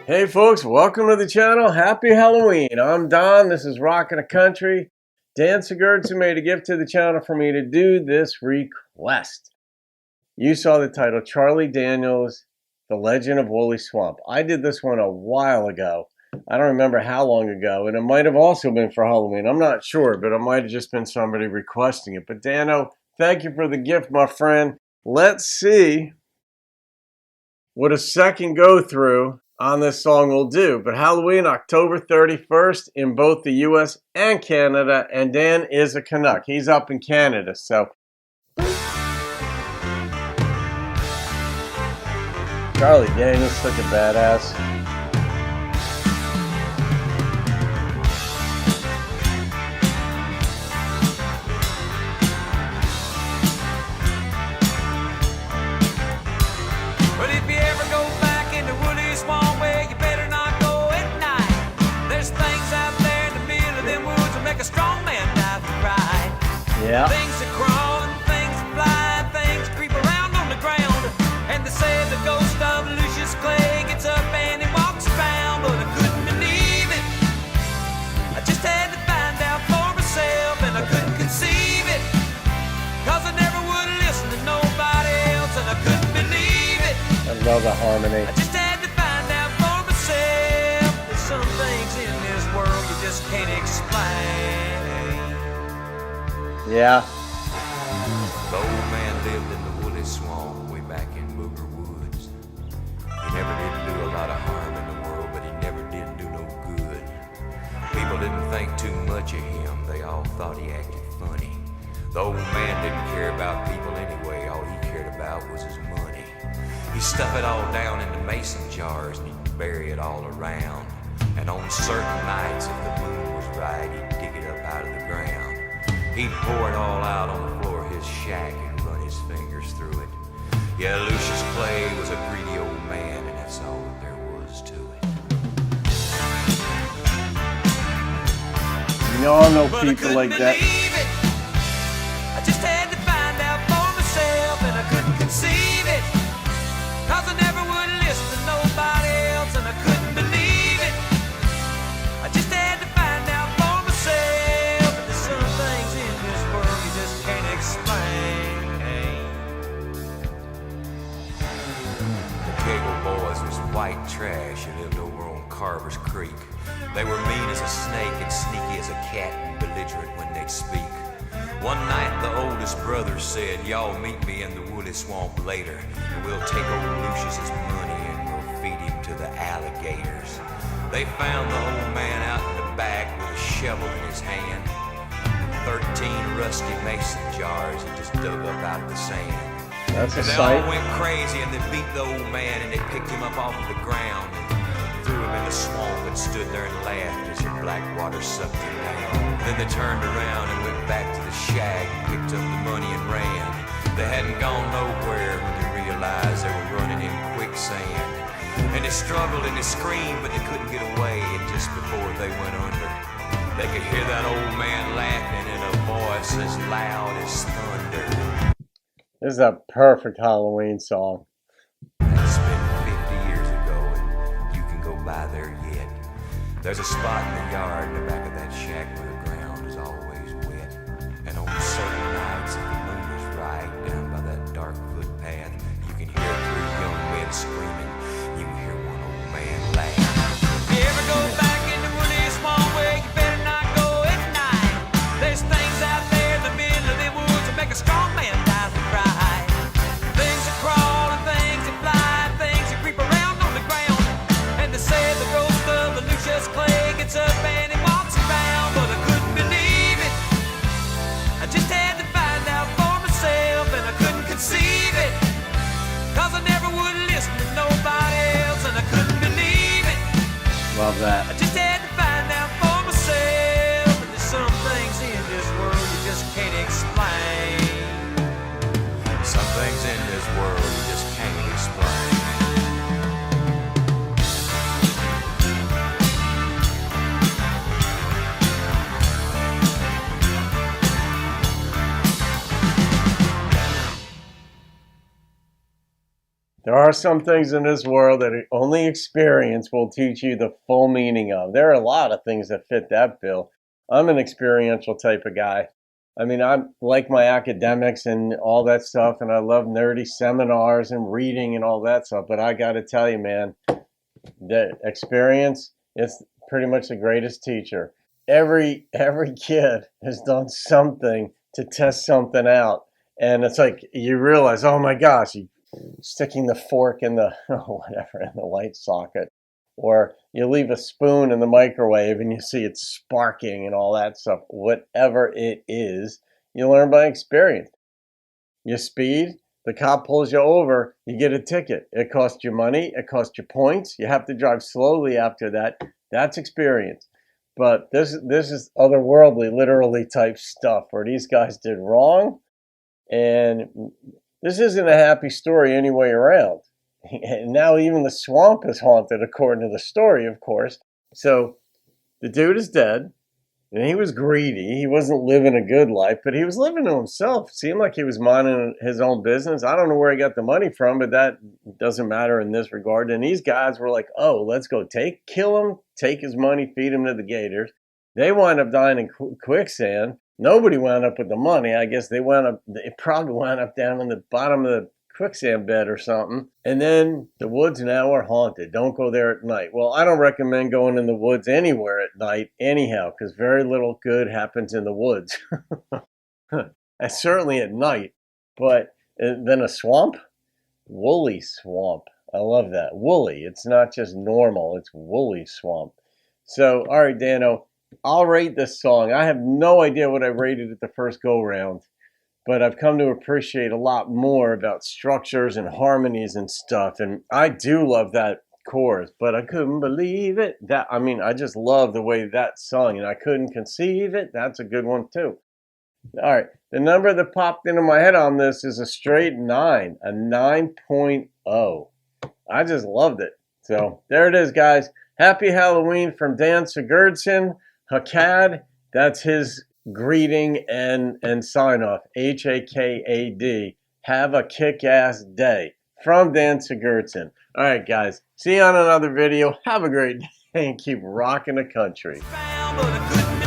Hey folks, welcome to the channel. Happy Halloween. I'm Don. This is Rockin' a Country. Dan Sigurdson made a gift to the channel for me to do this request. You saw the title, Charlie Daniels, The Legend of Woolly Swamp. I did this one a while ago. I don't remember how long ago, and it might have also been for Halloween. I'm not sure, but it might have just been somebody requesting it. But Dano, thank you for the gift, my friend. Let's see what a second go through on this song will do. But Halloween, October 31st in both the US and Canada, and Dan is a Canuck. He's up in Canada, so Charlie Daniels, such a badass. Yeah. Things are crawling, things are flying, things creep around on the ground. And they say the ghost of Lucius Clay gets up and he walks around, but I couldn't believe it. I just had to find out for myself, and I couldn't conceive it, cause I never would listen to nobody else, and I couldn't believe it. I love the harmony. I just had to find out for myself. There's some things in this world you just can't explain. Yeah. The old man lived in the woolly swamp way back in Booger Woods. He never did do a lot of harm in the world, but he never did do no good. People didn't think too much of him, they all thought he acted funny. The old man didn't care about people anyway, all he cared about was his money. He'd stuff it all down into mason jars and he'd bury it all around. And on certain nights, if the moon was right, he'd dig it up out of the ground. He'd pour it all out on the floor of his shack and run his fingers through it. Yeah, Lucius Clay was a greedy old man, and that's all that there was to it. You all know people like that. I just had to find out for myself, and I couldn't conceive it, cause I never would listen to nobody else, and I couldn't believe it. I just had to find out for myself, and there's some things in this world you just can't explain. The Kegel boys was white trash who lived over on Carver's Creek. They were mean as a snake and sneaky as a cat and belligerent when they'd speak. One night the oldest brother said, "Y'all meet me in the woolly swamp later, and we'll take old Lucius's money and we'll feed him to the alligators." They found the old man out in the back with a shovel in his hand, 13 rusty mason jars he just dug up out of the sand. That's a And they sight. all went crazy and they beat the old man and they picked him up off of the ground and threw him in the swamp and stood there and laughed as the black water sucked him down. Then they turned around and went back to the shack and picked up the money and ran. They hadn't gone nowhere when they realized they were running in quicksand. And they struggled and they screamed, but they couldn't get away. And just before they went under, they could hear that old man laughing in a voice as loud as thunder. This is a perfect Halloween song. That's been 50 years ago, and you can go by there yet. There's a spot in the yard in the back of that shack where the ground is always wet. And on certain nights, if the moon is right, down by that dark footpath, you can hear 3 young men screaming. You can hear one old man laugh. If you ever go back in the woolly swamp where you better not go at night, there's things out there in the middle of the woods that make a strong man die to cry. Things that crawl and things that fly, things that creep around on the ground. And they say the ghost of Lucius Clay gets up and he walks around, but I couldn't believe it. I just had to find out for myself, and I couldn't conceive it, cause I never would listen to nobody else, and I couldn't believe it. Love that. I just had to find out for myself, and there's some things in this world you just can't explain. Some things in this world you just can't explain. There are some things in this world that only experience will teach you the full meaning of. There are a lot of things that fit that bill. I'm an experiential type of guy. I mean, I like my academics and all that stuff, and I love nerdy seminars and reading and all that stuff. But I got to tell you, man, the experience is pretty much the greatest teacher. Every kid has done something to test something out, and it's like you realize, oh my gosh, you sticking the fork in the whatever in the light socket, or you leave a spoon in the microwave and you see it sparking and all that stuff. Whatever it is, you learn by experience. You speed, the cop pulls you over, you get a ticket. It costs you money, it costs you points. You have to drive slowly after that. That's experience. But this is otherworldly, literally type stuff where these guys did wrong, and this isn't a happy story any way around. And now even the swamp is haunted, according to the story, of course. So the dude is dead, and he was greedy. He wasn't living a good life, but he was living to himself. It seemed like he was minding his own business. I don't know where he got the money from, but that doesn't matter in this regard. And these guys were like, oh, let's go kill him, take his money, feed him to the gators. They wind up dying in quicksand. Nobody wound up with the money. I guess they probably wound up down in the bottom of the quicksand bed or something. And then the woods now are haunted. Don't go there at night. Well, I don't recommend going in the woods anywhere at night anyhow, because very little good happens in the woods. And certainly at night. But then a swamp? Woolly swamp. I love that. Woolly. It's not just normal. It's woolly swamp. So, all right, Dano, I'll rate this song. I have no idea what I rated it the first go-round, but I've come to appreciate a lot more about structures and harmonies and stuff. And I do love that chorus, but I couldn't believe it. I just love the way that sung, and I couldn't conceive it. That's a good one, too. All right, the number that popped into my head on this is a straight 9, a 9.0. I just loved it. So there it is, guys. Happy Halloween from Dan Sigurdson. Hakad, that's his greeting and sign off. HAKAD. Have a kick-ass day. From Dan Sigurdson. All right, guys. See you on another video. Have a great day and keep rocking the country. Found, but I couldn't